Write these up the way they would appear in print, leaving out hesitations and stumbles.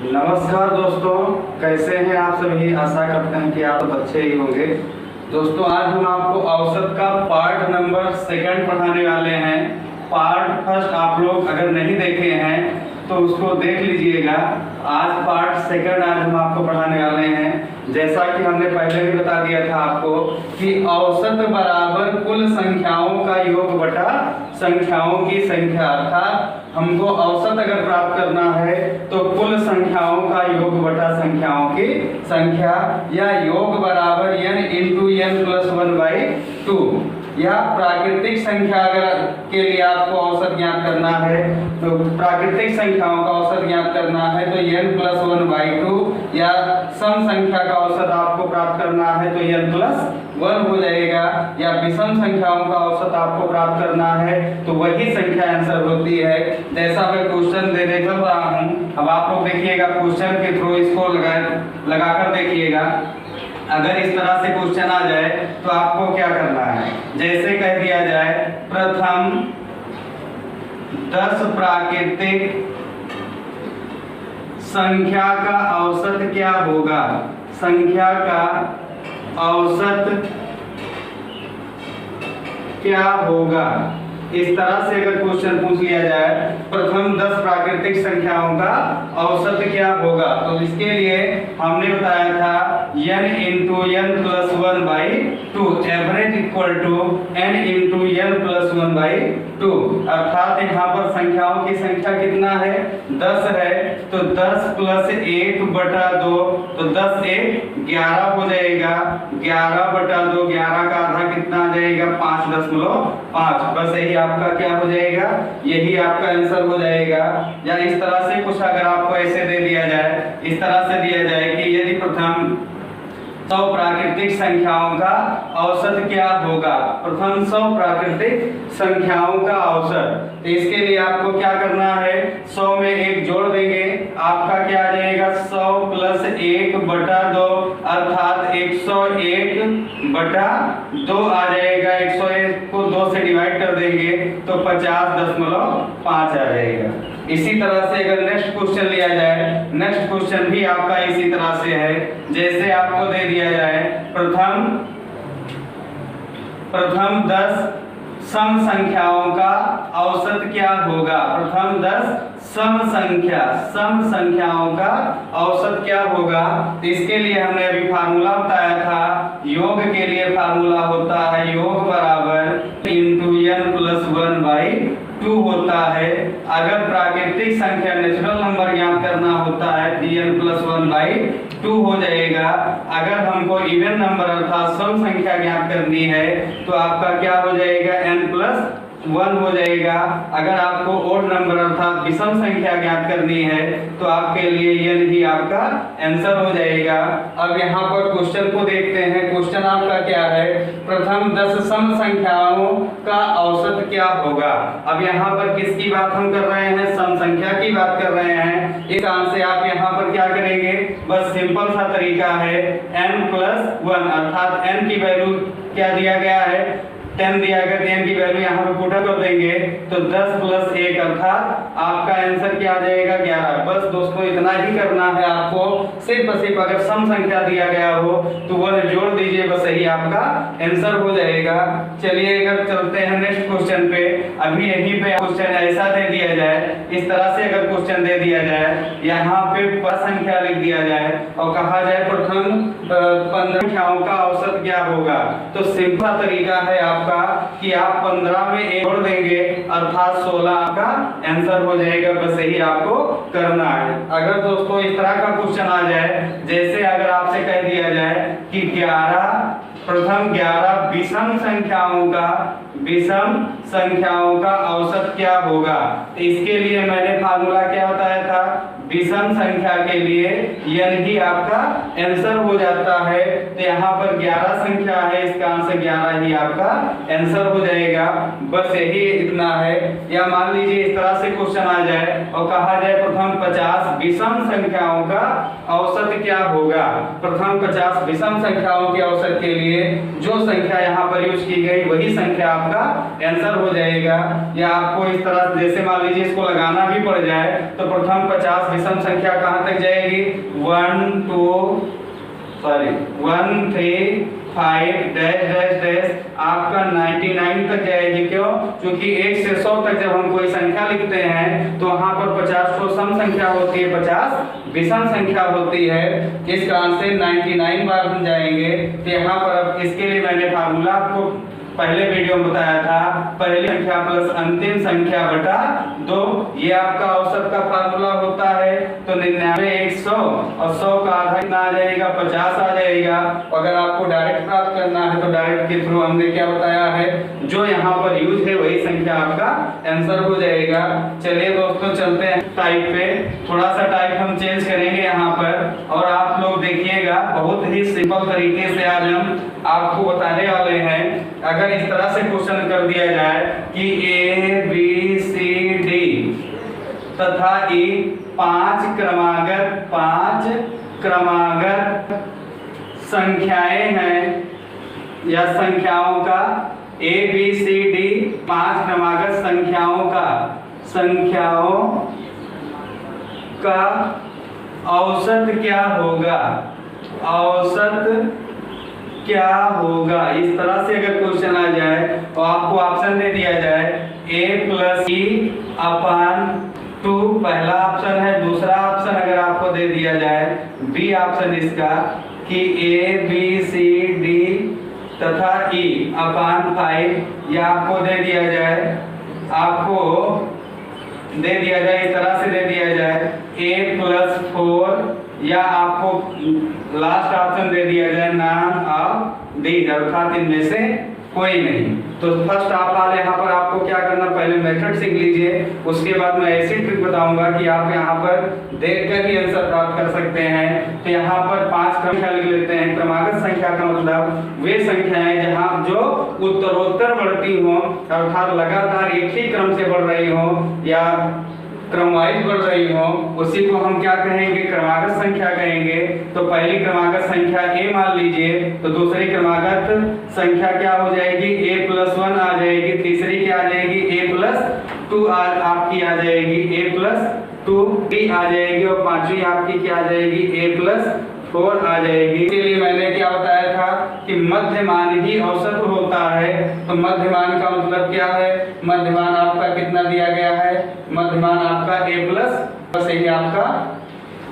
नमस्कार दोस्तों, कैसे हैं आप सभी। आशा करते हैं कि आप अच्छे ही होंगे। दोस्तों, आज हम आपको औसत का पार्ट नंबर 2 पढ़ाने वाले हैं। पार्ट फर्स्ट आप लोग अगर नहीं देखे हैं तो उसको देख लीजिएगा। आज पार्ट 2 आज हम आपको पढ़ाने वाले हैं। जैसा कि हमने पहले भी बता दिया था आपको कि औसत बराबर कुल संख्याओं का योग बटा संख्याओं की संख्या, अर्थात हमको औसत अगर प्राप्त करना है तो कुल संख्याओं का योग बटा संख्याओं की संख्या, या योग बराबर n इंटू n प्लस 1/2, या प्राकृतिक संख्या अगर के लिए आपको औसत ज्ञात करना है तो प्राकृतिक संख्याओं का औसत ज्ञात करना है तो n प्लस 1/2, या सम संख्या का औसत आपको प्राप्त करना है तो n प्लस 1 हो जाएगा, या विषम संख्याओं का औसत आपको प्राप्त करना है तो वही संख्या आंसर होती है। जैसा मैं क्वेश्चन दे चल रहा हूँ, अब आप लोग देखिएगा क्वेश्चन के थ्रू इसको लगाकर देखिएगा। अगर इस तरह से क्वेश्चन आ जाए तो आपको क्या करना है। जैसे कह दिया जाए प्रथम 10 प्राकृतिक संख्या का औसत क्या होगा। संख्या का औसत क्या होगा, इस तरह से अगर क्वेश्चन पूछ लिया जाए प्रथम 10 प्राकृतिक संख्याओं का औसत क्या होगा, तो इसके लिए हमने बताया था n into n plus 1/2, average equal to n into n plus 1/2, अर्थात यहाँ पर संख्याओं की संख्या कितना है 10 है, तो 10 प्लस 1/2, तो 10 1 11 हो जाएगा। 11/2, 11 का आधा कितना आ जाएगा 5.5। बस यही आपका क्या हो जाएगा, यही आपका आंसर हो जाएगा। या इस तरह से कुछ अगर आपको ऐसे दे दिया जाए, इस तरह से दिया जाए कि यदि प्रथम 100 प्राकृतिक संख्याओं का औसत क्या होगा, प्रथम 100 प्राकृतिक संख्याओं का औसत, तो इसके लिए आपको क्या करना है 100 में 1 जोड़ देंगे, आपका क्या आ जाएगा 100 प्लस 1/2, अर्थात 101/2 आ जाएगा। 101 को 2 से डिवाइड कर देंगे तो 50.5 आ जाएगा। इसी तरह से अगर नेक्स्ट क्वेश्चन लिया जाए, नेक्स्ट क्वेश्चन भी आपका इसी तरह से है। जैसे आपको दे दिया जाए प्रथम 10 सम संख्याओं का औसत क्या होगा। प्रथम 10 सम संख्याओं का औसत क्या होगा, तो इसके लिए हमने अभी फार्मूला बताया था। योग के लिए फार्मूला होता है योग बराबर इंटू n प्लस 1/2 होता है। अगर प्राकृतिक संख्या नेचुरल नंबर ज्ञात करना होता है तो n प्लस 1/2 हो जाएगा। अगर हमको इवन नंबर अर्थात सम संख्या ज्ञात करनी है तो आपका क्या हो जाएगा n प्लस 1 हो जाएगा। अगर आपको ओड नंबर अर्थात विषम संख्या ज्ञात करनी है तो आपके लिए n ही आपका आंसर हो जाएगा। अब यहाँ पर क्वेश्चन को देखते हैं। क्वेश्चन आपका क्या है, प्रथम 10 सम संख्याओं का औसत क्या होगा। अब यहाँ पर किसकी बात हम कर रहे हैं, सम संख्या की बात कर रहे हैं। इस कारण से आप यहाँ पर क्या करेंगे, बस सिंपल सा तरीका है n प्लस 1, अर्थात n की वैल्यू क्या दिया गया है 10 दिया गया, 10 की वैल्यू यहाँ पे पुट कर देंगे तो 10 प्लस 1 अर्थात आपका आंसर क्या आ जाएगा 11। बस दोस्तों इतना ही करना है आपको, सिर्फ अगर सम संख्या दिया गया हो तो 1 जोड़ दीजिए, बस यही आपका आंसर हो जाएगा। चलिए अगर चलते हैं नेक्स्ट क्वेश्चन पे। अभी यहीं पे क्वेश्चन ऐसा दे दिया जाए, इस तरह से अगर क्वेश्चन दे दिया जाए, यहाँ पे संख्या लिख दिया जाए और कहा जाए प्रथम 15 संख्याओं का औसत क्या होगा, तो सिंपल तरीका है आपका कि आप 15 में 1 जोड़ देंगे अर्थात 16 आपका आंसर हो जाएगा। बस यही आपको करना है। अगर दोस्तों इस तरह का क्वेश्चन आ जाए, जैसे अगर आपसे कह दिया जाए कि 11 प्रथम 11 विषम संख्याओं का औसत क्या होगा, तो इसके लिए मैंने फार्मूला क्या बताया था, विषम संख्या के लिए n ही आपका आंसर हो जाता है। तो यहाँ पर 11 संख्या है, इसका आंसर 11 ही आपका आंसर हो जाएगा। बस यही इतना है। या मान लीजिए इस तरह से क्वेश्चन आ जाए और कहा जाए प्रथम 50 विषम संख्याओं का औसत क्या होगा। प्रथम 50 विषम संख्याओं के औसत के लिए जो संख्या यहाँ पर यूज की गई वही संख्या आपका आंसर हो जाएगा। या आपको इस तरह जैसे मान लीजिए इसको लगाना भी पड़ जाए तो प्रथम 50 विषम संख्या कहाँ तक जाएगी? 1 3 5 डैश डैश डैश आपका 99 तक जाएगी। क्यों? क्योंकि 1 से 100 तक जब हम कोई संख्या लिखते हैं तो वहां पर 50 तो सम संख्या होती है, 50 विषम संख्या होती है। इस कारण से 99 बार हम जाएंगे। तो यहाँ पर अब इसके लिए मैंने फार्मूला आपको पहले वीडियो में बताया था, पहली संख्या प्लस अंतिम संख्या बटा 2, ये आपका औसत का फार्मूला होता है। तो 99 100 और 100 का आधा कितना आ जाएगा? 50 आ जाएगा। अगर आपको डायरेक्ट प्राप्त करना है तो डायरेक्ट के थ्रू हमने क्या बताया है, जो यहाँ पर यूज है वही संख्या आपका आंसर हो जाएगा। चलिए दोस्तों चलते हैं टाइप पे, थोड़ा सा टाइप हम चेंज करेंगे यहाँ पर, और आप लोग देखिएगा बहुत ही सिंपल तरीके से आज हम आपको बताने वाले हैं। अगर इस तरह से क्वेश्चन कर दिया जाए कि A B C D तथा E 5 क्रमागत संख्याएं हैं, या संख्याओं का A B C D 5 क्रमागत संख्याओं का औसत क्या होगा? औसत क्या होगा? इस तरह से अगर क्वेश्चन आ जाए तो आपको ऑप्शन दे दिया जाए A + E अपान 2 पहला ऑप्शन है। दूसरा ऑप्शन अगर आपको दे दिया जाए बी ऑप्शन इसका कि A B C D तथा E अपान 5, या आपको दे दिया जाए इस तरह से दे दिया जाए A + 4, या आपको लास्ट ऑप्शन दे दिया जाए नॉन ऑफ दीज, अर्थात इनमें से कोई नहीं। तो फर्स्ट ऑफ ऑल यहाँ पर आपको क्या करना, पहले मेथड सीख लीजिए, उसके बाद मैं ऐसी ट्रिक बताऊंगा कि आप यहाँ पर देखकर ही आंसर प्राप्त कर सकते हैं। तो यहाँ पर 5 संख्या लिख लेते हैं। क्रमागत संख्या का मतलब वे संख्याएं जहाँ जो उत्तरोत्तर बढ़ती हो, अर्थात लगातार एक ही क्रम से बढ़ रही हो या क्रम वाइज बढ़ रही हो, उसी को हम क्या कहेंगे? क्रमागत संख्या कहेंगे। तो पहली क्रमागत संख्या A मान लीजिए, तो दूसरी क्रमागत संख्या क्या हो जाएगी? A + 1 आ जाएगी। तीसरी क्या आ जाएगी? A + 2 आपकी आ जाएगी, A + 2 B आ जाएगी, और पांचवी आपकी क्या आ जाएगी? A + 4 आ जाएगी। इसलिए मैंने क्या बताया था कि मध्यमान ही औसत होता है। तो मध्यमान का मतलब क्या है? मध्यमान आपका कितना दिया गया है? मध्यमान आपका A + से ही आपका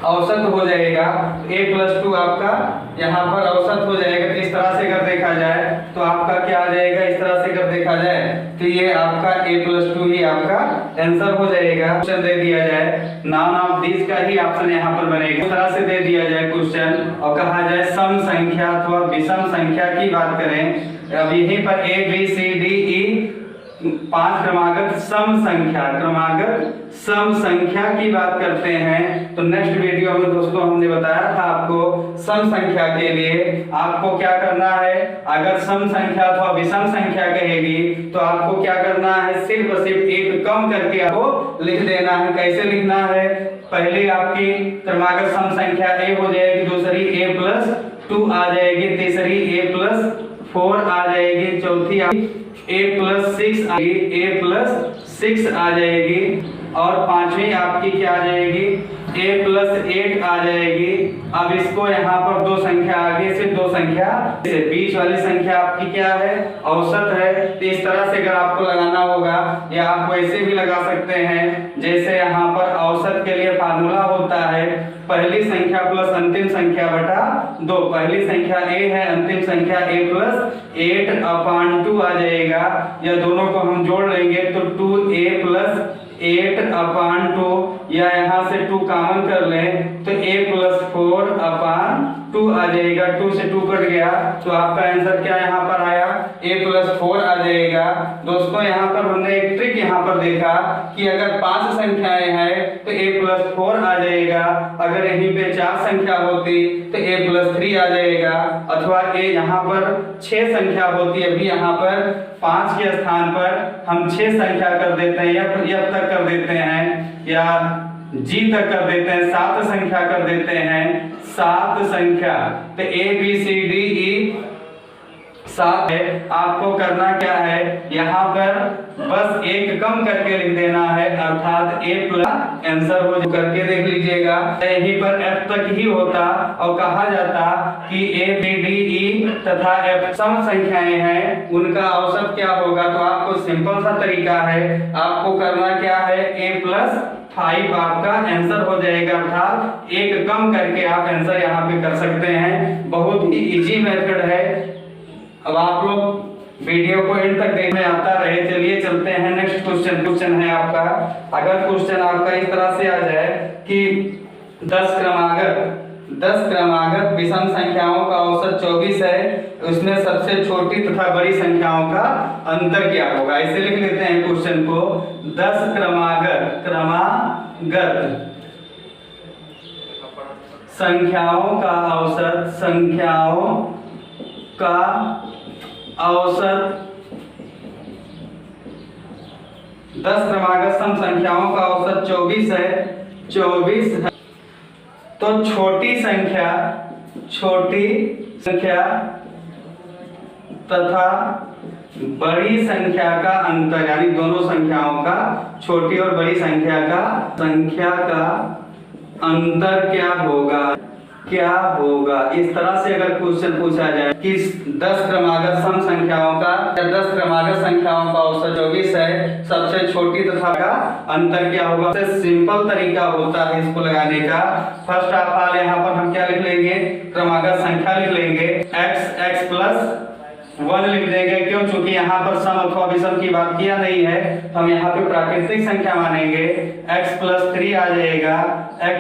औसत हो जाएगा। A + 2 आपका यहाँ पर औसत हो जाएगा। तो इस तरह से अगर देखा जाए तो आपका क्या आ जाएगा? इस तरह से अगर देखा जाए तो ये आपका A + 2 ही आपका आंसर हो जाएगा। क्वेश्चन दे दिया जाए नॉन ऑफ दिस का ही ऑप्शन यहाँ पर बनेगा। इस तरह से दे दिया जाए क्वेश्चन और कहा जाए सम संख्या अथवा विषम संख्या की बात करें। अब यहीं पर A B C D E 5 क्रमागत सम संख्या की बात करते हैं। तो नेक्स्ट वीडियो में दोस्तों हमने बताया था आपको सम संख्या के लिए आपको क्या करना है, अगर सम संख्या अथवा विषम संख्या कहेगी तो आपको क्या करना है, सिर्फ एक कम करके आपको लिख देना है। कैसे लिखना है? पहले आपकी क्रमागत सम संख्या A हो जाएगी, दूसरी A + 2 आ जाएगी, तीसरी A + 4 आ जाएगी, चौथी A + 6 आ जाएगी, और पांचवी आपकी क्या आ जाएगी? A + 8 आ जाएगी। अब इसको यहाँ पर दो संख्या आगे से दो संख्या से बीच वाली संख्या आपकी क्या है? औसत है। तो इस तरह से अगर आपको लगाना होगा या आप वैसे भी लगा सकते हैं, जैसे यहाँ पर औसत के लिए फार्मूला होता है पहली संख्या प्लस अंतिम संख्या बटा 2। पहली संख्या A है, अंतिम संख्या A + 8/2 आ जाएगा, या दोनों को हम जोड़ लेंगे तो 2A + 8/2, या यहाँ से 2 कॉमन कर लें तो A + 4/2 आ जाएगा। 2 से 2 कट गया तो आपका आंसर क्या यहाँ पर आया? A + 4 आ जाएगा। दोस्तों यहाँ पर हमने एक ट्रिक यहाँ पर देखा कि अगर 5 संख्याएं हैं तो A + 4 आ जाएगा, अगर यहीं पे 4 संख्या होती तो A + 3 आ जाएगा, अथवा A यहाँ पर 6 संख्या होती है, अभी यहाँ पर 5 के स्थान पर हम 6 संख्या कर देते हैं, या तक कर देते हैं, या G तक कर देते हैं, 7 संख्या कर देते हैं, 7 संख्या। तो A B C D E 7 है। आपको करना क्या है, यहाँ पर बस एक कम करके लिख देना है, अर्थात a प्लस आंसर हो करके देख लीजिएगा। यहीं पर f तक ही होता और कहा जाता कि a b d e तथा f सम संख्याएं हैं, उनका औसत क्या होगा। तो आपको सिंपल सा तरीका है, आपको करना क्या है, a प्लस 5 आपका आंसर हो जाएगा, अर्थात एक कम करके आप आंसर यहाँ पे कर सकते हैं। बहुत ही इजी मेथड है। अब आप लोग वीडियो को एंड तक देखने आता रहे। चलिए चलते हैं नेक्स्ट क्वेश्चन। क्वेश्चन है आपका, अगर क्वेश्चन आपका इस तरह से आ जाए कि 10 क्रमागत विषम संख्याओं का औसत 24 है, उसमें सबसे छोटी तथा बड़ी संख्याओं का अंतर क्या होगा। इसे लिख लेते हैं क्वेश्चन को, 10 क्रमागत संख्याओं का औसत 10 क्रमागत सम संख्याओं का औसत 24 है। तो छोटी संख्या तथा बड़ी संख्या का अंतर, यानी दोनों संख्याओं का, छोटी और बड़ी संख्या का अंतर क्या होगा। इस तरह से अगर क्वेश्चन पूछा जाए कि 10 क्रमागत सम संख्याओं का या 10 क्रमागत संख्याओं का औसत 24 है, सबसे छोटी तथा का अंतर क्या होगा। सबसे सिंपल तरीका होता है इसको लगाने का। फर्स्ट ऑफ ऑल यहाँ पर हम क्या लिख लेंगे, क्रमागत संख्या लिख लेंगे, x प्लस 1 लिख देंगे। क्यों, चूंकि यहाँ पर सम अथवा विषम की बात किया नहीं है, तो हम यहाँ पे प्राकृतिक संख्या मानेंगे। x प्लस 3 आ जाएगा, x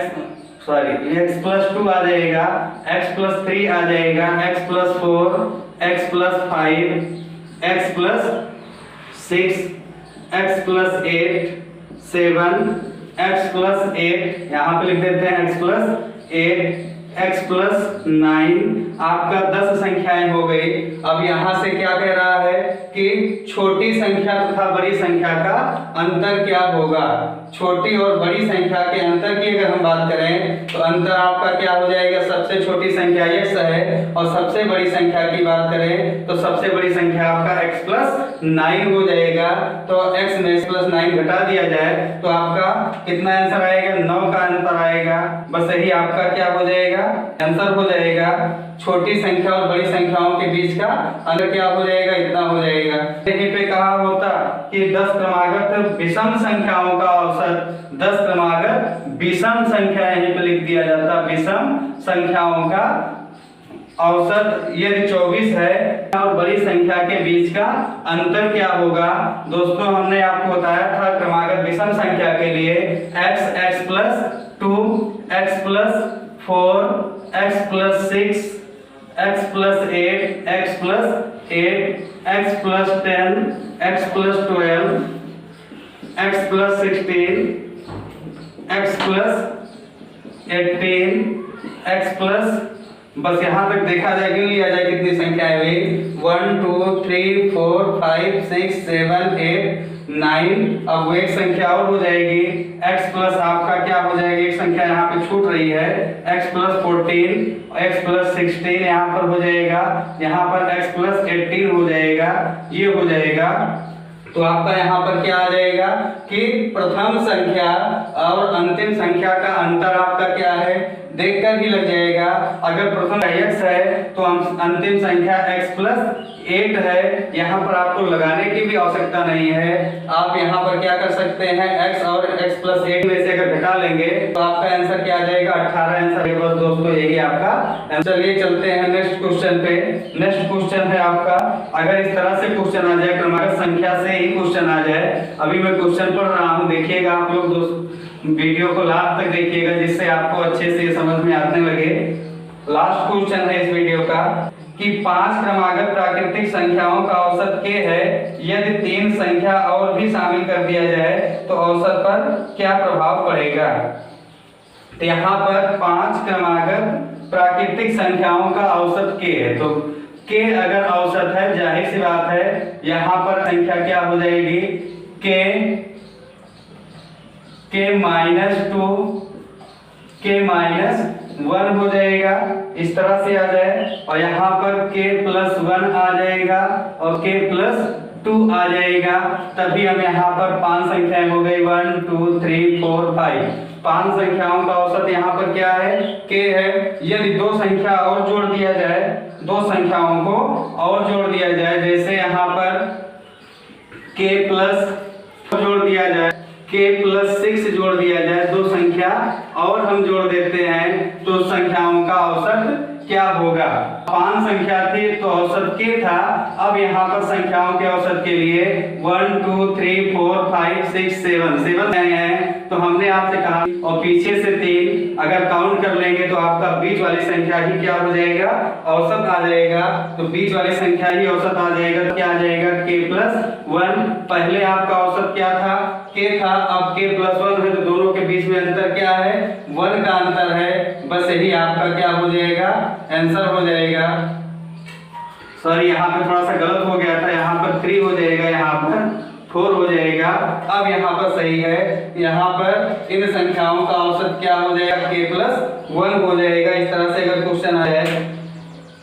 प्लस 2 आ जाएगा, x प्लस 3 आ जाएगा, x plus 4, x plus 5, x plus 6, x plus 8, 7, x plus 8, यहाँ पे लिख देते हैं x प्लस 8, x प्लस 9। आपका 10 संख्याएं हो गई। अब यहाँ से क्या कह रहा है कि छोटी संख्या तथा बड़ी संख्या का अंतर क्या होगा। छोटी और बड़ी संख्या के अंतर की अगर हम बात करें तो अंतर आपका क्या हो जाएगा, सबसे छोटी संख्या x है और सबसे बड़ी संख्या की बात करें तो सबसे बड़ी संख्या आपका x प्लस 9 हो जाएगा। तो x में x प्लस 9 घटा दिया जाए तो आपका कितना आंसर आएगा, 9 का अंतर आएगा। बस यही आपका क्या हो जाएगा, आंसर हो जाएगा। छोटी संख्या और बड़ी संख्याओं के बीच का अंतर क्या हो जाएगा, इतना हो जाएगा। यहीं पे कहा होता कि 10 क्रमागत विषम संख्याओं का औसत, 10 क्रमागत विषम संख्या यहीं पे लिख दिया जाता, विषम संख्याओं का औसत यदि 24 है और बड़ी संख्या के बीच का अंतर क्या होगा। दोस्तों हमने आपको बताया था क्रमागत विषम संख्या के लिए x plus 2, x plus 4, x plus 6, x plus 8, x plus 8, x plus 10, x plus 12, x plus 16, x plus 18, x plus, बस यहाँ तक देखा जाए, गिन लिया जाए कितनी संख्याएं हुई, 1 2 3 4 5 6 7 8 9। अब वो एक संख्या और हो जाएगी, x प्लस आपका क्या हो जाएगी, एक संख्या यहाँ पे छूट रही है, x प्लस 14, x प्लस 16 यहाँ पर हो जाएगा, यहाँ पर x प्लस 18 हो जाएगा, ये हो जाएगा। तो आपका यहाँ पर क्या आ जाएगा कि प्रथम संख्या और अंतिम संख्या का अंतर आपका क्या है, देखकर ही लग जाएगा। अगर प्रथम x है तो अंतिम संख्या x प्लस 8 है। यहाँ पर आपको लगाने की भी आवश्यकता नहीं है, आप यहाँ पर क्या कर सकते हैं, x और x प्लस 8 में से अगर घटा लेंगे तो आपका आंसर क्या आ जाएगा, 18 आंसर है। बस दोस्तों यही आपका आंसर। चलिए चलते हैं नेक्स्ट क्वेश्चन पे। नेक्स्ट क्वेश्चन है आपका, अगर इस तरह से क्वेश्चन आ जाए, क्रमागत संख्या से ही क्वेश्चन आ जाए, अभी मैं क्वेश्चन पढ़ रहा हूँ, देखिएगा आप लोग दोस्त, वीडियो को लास्ट तक देखिएगा जिससे आपको अच्छे से समझ में आने लगे। लास्ट क्वेश्चन है इस वीडियो का कि 5 क्रमागत प्राकृतिक संख्याओं का औसत k है, यदि 3 संख्या और भी शामिल कर दिया जाए तो औसत पर क्या प्रभाव पड़ेगा। तो यहाँ पर 5 क्रमागत प्राकृतिक संख्याओं का औसत k है, तो k अगर औसत है, जाहिर सी बात है यहाँ पर संख्या क्या हो जाएगी, k -2, k 1 हो जाएगा, इस तरह से आ जाए, और यहाँ पर k प्लस 1 आ जाएगा और k प्लस 2 आ जाएगा। तभी हम यहाँ पर 5 संख्याएं हो गई, 1 2 3 4 5। 5 संख्याओं का औसत यहाँ पर क्या है, k है। यदि दो संख्या और जोड़ दिया जाए, दो संख्याओं को और जोड़ दिया जाए, जैसे यहाँ पर k प्लस जोड़ दिया जाए, k प्लस 6 जोड़ दिया जाए, दो संख्या और हम जोड़ देते हैं, तो संख्याओं का औसत क्या होगा। 5 संख्या थी तो औसत k था। अब यहाँ पर संख्याओं के औसत के लिए 1 2 3 4 5 6 7 हैं, तो हमने आपसे कहा, और पीछे से 3 अगर काउंट कर लेंगे तो आपका बीच वाली संख्या ही क्या हो जाएगा, औसत आ जाएगा। तो बीच वाली संख्या ही औसत आ जाएगा, तो क्या आ जाएगा, k प्लस 1। पहले आपका औसत क्या था, k था, अब k प्लस 1 है, तो दोनों के बीच में अंतर क्या है, 1 का अंतर है। बस यही आपका क्या हो जाएगा, आंसर हो जाएगा। सॉरी, यहाँ पे थोड़ा सा गलत हो गया था, यहाँ पर 3 हो जाएगा, यहाँ पर 4 हो जाएगा। अब यहाँ पर सही है, यहाँ पर इन संख्याओं का औसत क्या हो जाएगा, k प्लस 1 हो जाएगा। इस तरह से अगर क्वेश्चन आ जाए,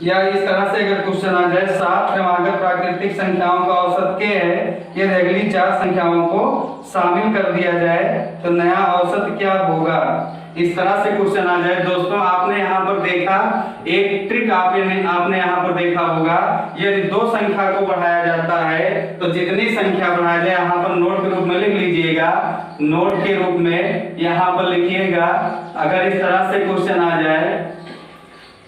या इस तरह से अगर क्वेश्चन आ जाए, 7 क्रमागत प्राकृतिक संख्याओं का औसत k है, यदि अगली 4 संख्याओं को शामिल कर दिया जाए तो नया औसत क्या होगा। इस तरह से क्वेश्चन आ जाए। दोस्तों, आपने यहाँ पर देखा एक ट्रिक, आपने यहाँ पर देखा होगा, यदि दो संख्या को बढ़ाया जाता है तो जितनी संख्या बढ़ाया जाए, यहाँ पर नोट के रूप में लिख लीजिएगा, नोट के रूप में यहाँ पर लिखिएगा। अगर इस तरह से क्वेश्चन आ जाए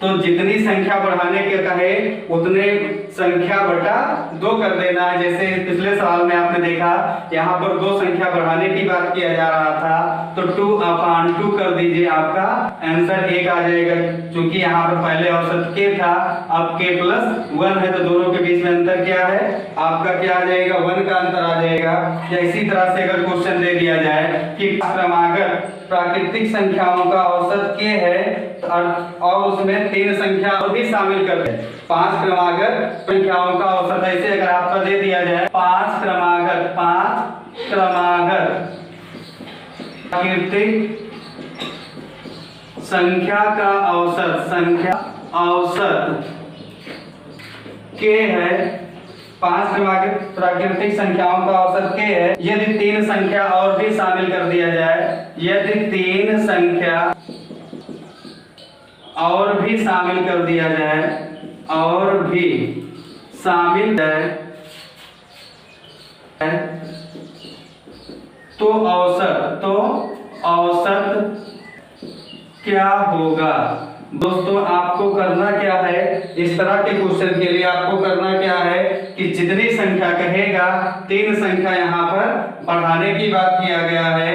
तो जितनी संख्या बढ़ाने के कहे उतने संख्या बटा 2 कर देना है। जैसे पिछले सवाल में आपने देखा, यहाँ पर दो संख्या बढ़ाने की बात किया जा रहा था, तो 2/2 कर दीजिए, आपका आंसर 1 आ जाएगा। क्योंकि यहाँ पर पहले औसत k था, अब k प्लस 1 है, तो दोनों के बीच में अंतर क्या है, आपका क्या आ जाएगा, 1 का अंतर आ जाएगा। या इसी तरह से अगर क्वेश्चन दे दिया जाए कि क्रमागत प्राकृतिक संख्याओं का औसत k है और उसमें 3 संख्या और भी शामिल कर दे, 5 क्रमागत संख्याओं का औसत, ऐसे अगर आपका दे दिया जाए 5 क्रमागत प्राकृतिक संख्या का औसत k है, 5 क्रमागत प्राकृतिक संख्याओं का औसत k है। यदि 3 संख्या और भी शामिल कर दिया जाए, यदि 3 संख्या और भी शामिल कर दिया जाए, और भी शामिल है, तो औसत क्या होगा। दोस्तों, आपको करना क्या है, इस तरह के क्वेश्चन के लिए आपको करना क्या है कि जितनी संख्या कहेगा, 3 संख्या यहाँ पर बढ़ाने की बात किया गया है,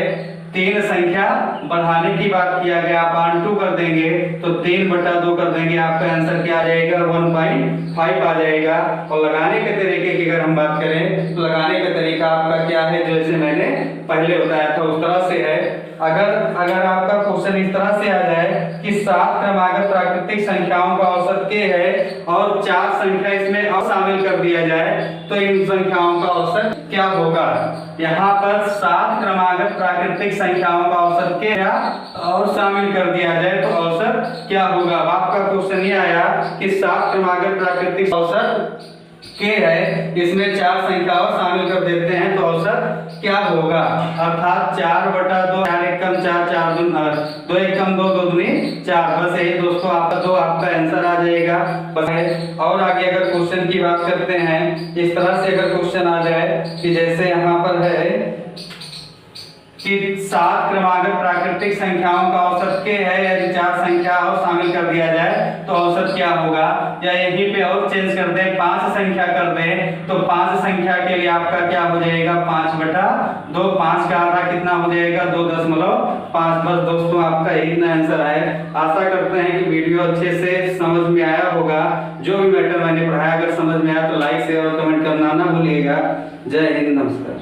3 संख्या बढ़ाने की बात किया गया, आप 2 कर देंगे तो 3/2 कर देंगे, आपका आंसर क्या आ जाएगा, 1/5 आ जाएगा। और लगाने के तरीके की अगर हम बात करें तो लगाने का तरीका आपका क्या है, जैसे मैंने पहले बताया था उस तरह से है। अगर आपका क्वेश्चन इस तरह से आ जाए कि 7 क्रमागत प्राकृतिक संख्याओं का औसत k है और 4 संख्या इसमें और शामिल कर दिया जाए, तो इन संख्याओं का औसत क्या होगा। यहाँ पर 7 क्रमागत प्राकृतिक संख्याओं का औसत k और शामिल कर दिया जाए तो औसत क्या होगा। अब आपका क्वेश्चन ये आया कि 7 क्रमागत प्राकृतिक औसत k है, इसमें 4 संख्या और शामिल कर देते हैं तो औसत क्या होगा। अर्थात 4/2, 4 एकम 4, 4 दूनी 2 एकम 2, 2 दूनी 4। बस यही दोस्तों, आपका आंसर आ जाएगा। बस और आगे अगर क्वेश्चन की बात करते हैं, इस तरह से अगर क्वेश्चन आ जाए कि जैसे यहाँ पर है कि 7 क्रमागत प्राकृतिक संख्याओं का औसत k है, यदि 4 संख्या और शामिल कर दिया जाए तो औसत क्या होगा। या यहीं पे और चेंज कर दें, 5 संख्या कर दें, तो 5 संख्या के लिए आपका क्या हो जाएगा, 5/2। 5 का आधा कितना हो जाएगा, 2.5। बस दोस्तों, आपका इतना आंसर है। आशा करते हैं कि वीडियो अच्छे से समझ में आया होगा। जो भी मैटर मैंने पढ़ाया अगर समझ में आया तो लाइक शेयर और कमेंट करना ना भूलिएगा। जय हिंद, नमस्कार।